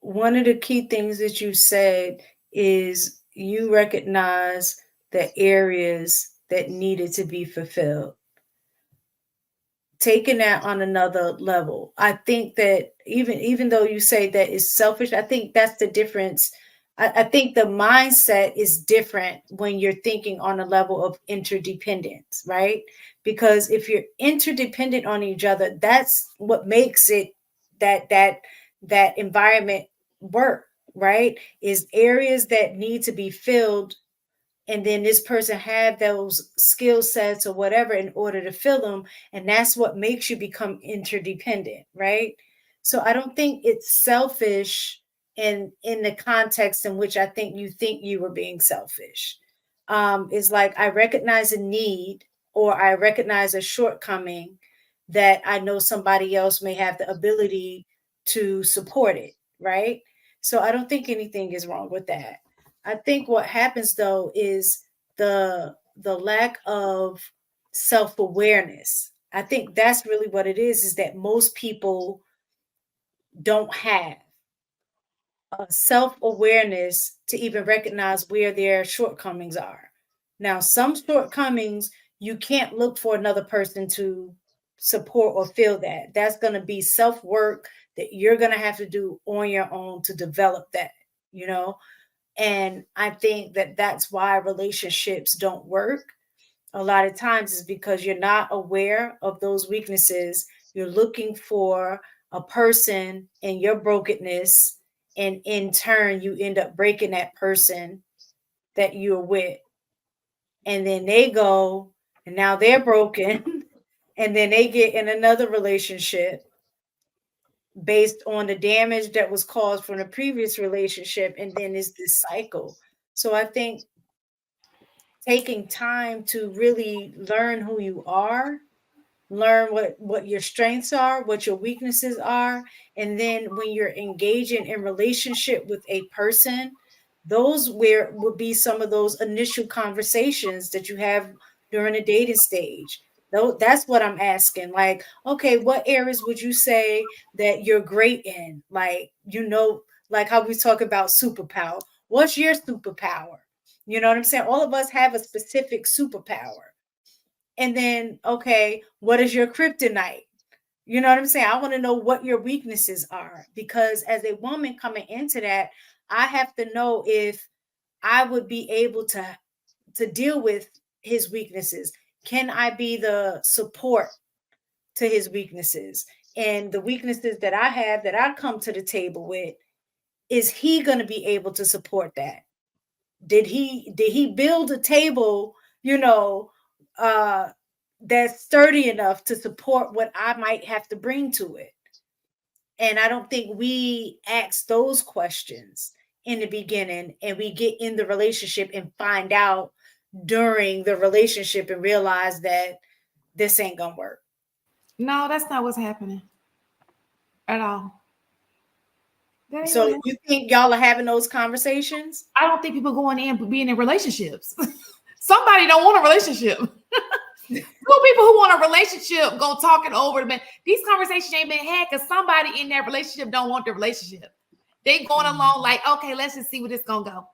one of the key things that you said is you recognize the areas that needed to be fulfilled. Taking that on another level, I think that even though you say that is selfish, I think that's the difference. I think the mindset is different when you're thinking on a level of interdependence, right? Because if you're interdependent on each other, that's what makes it that environment work, right? Is areas that need to be filled, and then this person have those skill sets or whatever in order to fill them, and that's what makes you become interdependent, right? So I don't think it's selfish in the context in which I think you were being selfish. Is like I recognize a need or I recognize a shortcoming that I know somebody else may have the ability to support it, right? So I don't think anything is wrong with that. I think what happens though is the lack of self-awareness. I think that's really what it is that most people don't have a self-awareness to even recognize where their shortcomings are. Now, some shortcomings you can't look for another person to support or fill that. That's going to be self-work that you're going to have to do on your own to develop that, you know? And I think that that's why relationships don't work a lot of times, is because you're not aware of those weaknesses. You're looking for a person in your brokenness, and in turn, you end up breaking that person that you're with. And then they go, and now they're broken, and then they get in another relationship based on the damage that was caused from the previous relationship, and then it's this cycle. So I think taking time to really learn who you are, learn what your strengths are, what your weaknesses are, and then when you're engaging in relationship with a person, those where would be some of those initial conversations that you have during the dating stage. Though that's what I'm asking. Like, okay, what areas would you say that you're great in? Like, like how we talk about superpower. What's your superpower? You know what I'm saying? All of us have a specific superpower. And then, okay, what is your kryptonite? You know what I'm saying? I want to know what your weaknesses are, because as a woman coming into that, I have to know if I would be able to deal with his weaknesses. Can I be the support to his weaknesses? And the weaknesses that I have that I come to the table with, is he going to be able to support that? Did he build a table, you know, uh that's sturdy enough to support what I might have to bring to it? And I don't think we ask those questions in the beginning, and we get in the relationship and find out during the relationship and realize that this ain't gonna work. No, that's not what's happening at all. That ain't what So you think y'all are having those conversations? I don't think people going in being in relationships. Somebody don't want a relationship. Two people who want a relationship gonna talk it over. Man, these conversations ain't been had because somebody in that relationship don't want the relationship. They going along like, okay, let's just see where this gonna go.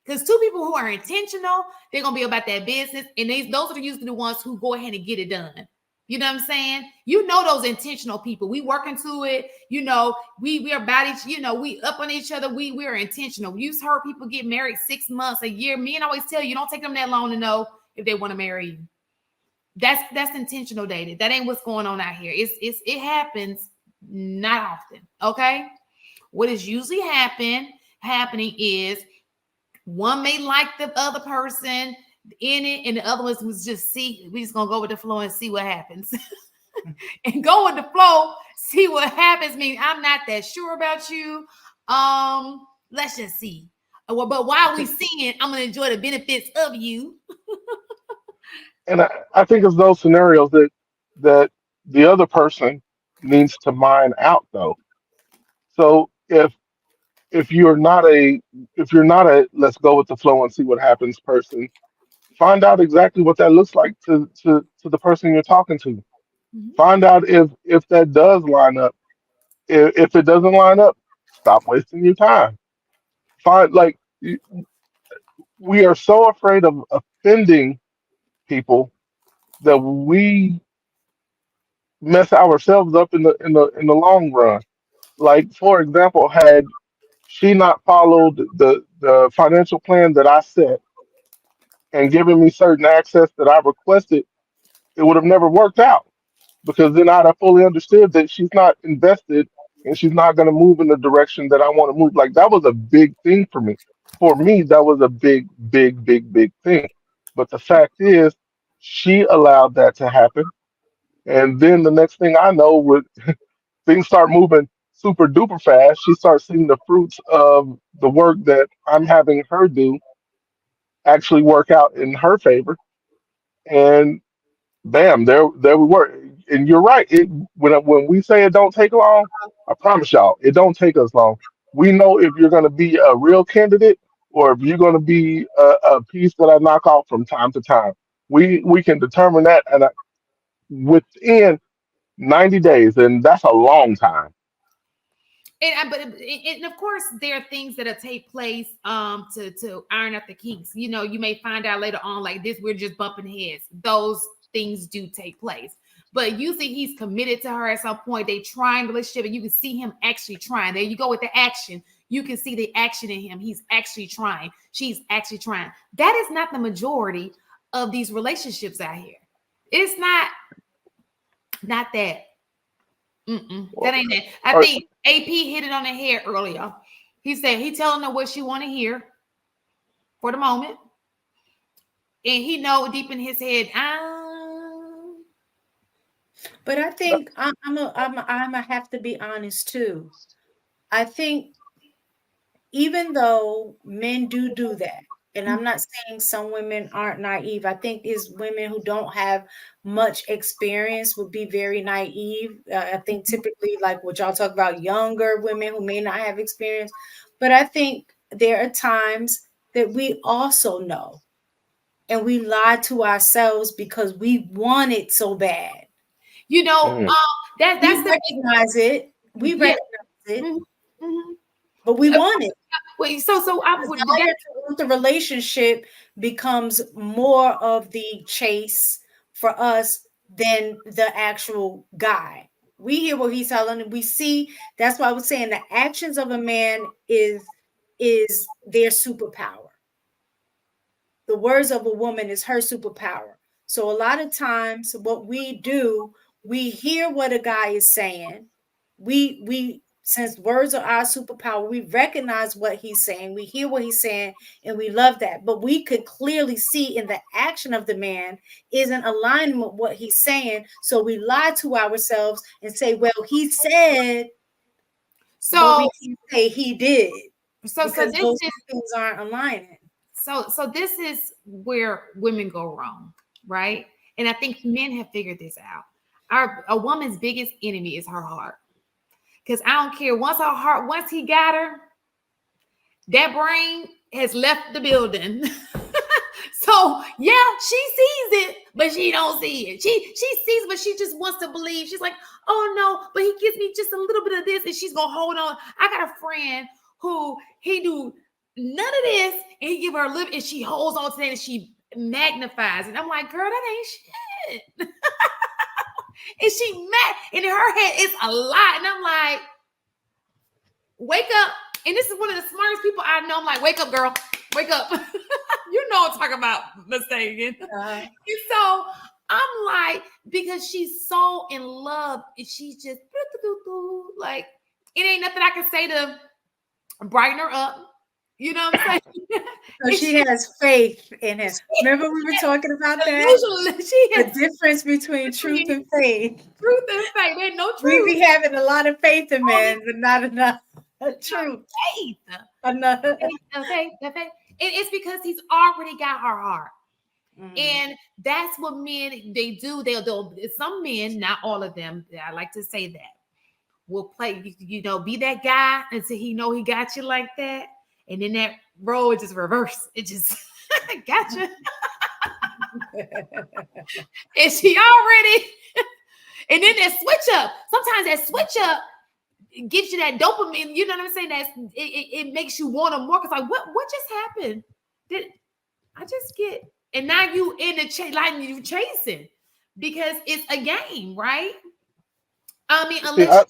Because two people who are intentional, they're gonna be about that business, and those are usually the ones who go ahead and get it done. You know what I'm saying? You know those intentional people. We work into it. You know, we are about each. You know, we up on each other. We are intentional. You've heard people get married 6 months, a year. Me and always tell you, don't take them that long to know if they want to marry you. That's intentional dating. That ain't what's going on out here. It happens not often. Okay, what is usually happening is one may like the other person in it, and the other ones was just we just gonna go with the flow and see what happens. And go with the flow, see what happens. Mean I'm not that sure about you. Let's just see. But while we seeing, I'm gonna enjoy the benefits of you. And I think it's those scenarios that the other person needs to mine out though. So if you're not a if you're not a let's go with the flow and see what happens person, find out exactly what that looks like to the person you're talking to. Mhm. Find out if that does line up. If it doesn't line up, Stop wasting your time. Find like we are so afraid of offending people that we mess ourselves up in the long run. Like for example, had she not followed the financial plan that I set and given me certain access that I requested, it would have never worked out because then I'd have fully understood that she's not invested and she's not going to move in the direction that I want to move. Like that was a big thing for me. For me, that was a big, big, big, big thing. But the fact is, she allowed that to happen. And then the next thing I know, with things start moving super duper fast, she starts seeing the fruits of the work that I'm having her do actually work out in her favor. And bam, there we were. And you're right. When we say it don't take long, I promise y'all, it don't take us long. We know if you're going to be a real candidate or if you're going to be a piece that I knock off from time to time. We can determine that, and within 90 days, and that's a long time. And of course there are things that'll take place to iron out the kinks. You know, you may find out later on like this, we're just bumping heads. Those things do take place. But usually he's committed to her at some point. They try in relationship and you can see him actually trying. There you go with the action. You can see the action in him. He's actually trying. She's actually trying. That is not the majority of these relationships out here. It's not that. That ain't it. I think AP hit it on the head earlier. He said he telling her what she want to hear for the moment, and he know deep in his head. But I think I'm a have to be honest too. I think even though men do that, and I'm not saying some women aren't naive. I think it's women who don't have much experience would be very naive. I think typically, like what y'all talk about, younger women who may not have experience. But I think there are times that we also know, and we lie to ourselves because we want it so bad. You know, that's we recognize it. We recognize it, but we want it. Wait, so I would the relationship becomes more of the chase for us than the actual guy. We hear what he's telling, and we see. That's why I was saying the actions of a man is their superpower. The words of a woman is her superpower. So a lot of times, what we do, we hear what a guy is saying. We since words are our superpower, we recognize what he's saying, we hear what he's saying, and we love that. But we could clearly see in the action of the man isn't aligning with what he's saying. So we lie to ourselves and say, well, he said, so but we can say he did. So those things aren't aligning. So this is where women go wrong, right? And I think men have figured this out. A woman's biggest enemy is her heart. Because I don't care. Once he got her, that brain has left the building. So yeah, she sees it, but she don't see it. She sees, but she just wants to believe. She's like, oh no, but he gives me just a little bit of this, and she's gonna hold on. I got a friend who he do none of this, and he give her a little, and she holds on to that, and she magnifies. And I'm like, girl, that ain't shit. And she mad, and in her head, it's a lot. And I'm like, wake up. And this is one of the smartest people I know. I'm like, wake up, girl. Wake up. You know I'm talking about mistaken. And so I'm like, because she's so in love, and she's just like, it ain't nothing I can say to brighten her up. You know what I'm saying? So she has faith in it. Remember we were talking about that? The difference between truth and faith. Truth and faith. There's no truth. We be having a lot of faith in men, but not enough truth. Faith. Enough. Faith. And it's because he's already got her heart. And that's what men, they do. They'll some men, not all of them, I like to say that, will play, be that guy until he know he got you like that. And then that role is just reverse. It just gotcha. And she already, and then that switch up. Sometimes that switch up, gives you that dopamine. You know what I'm saying? It makes you want to more. Cause like, what just happened? Did I just get? And now you in the chase, like you chasing because it's a game, right? I mean, See, unless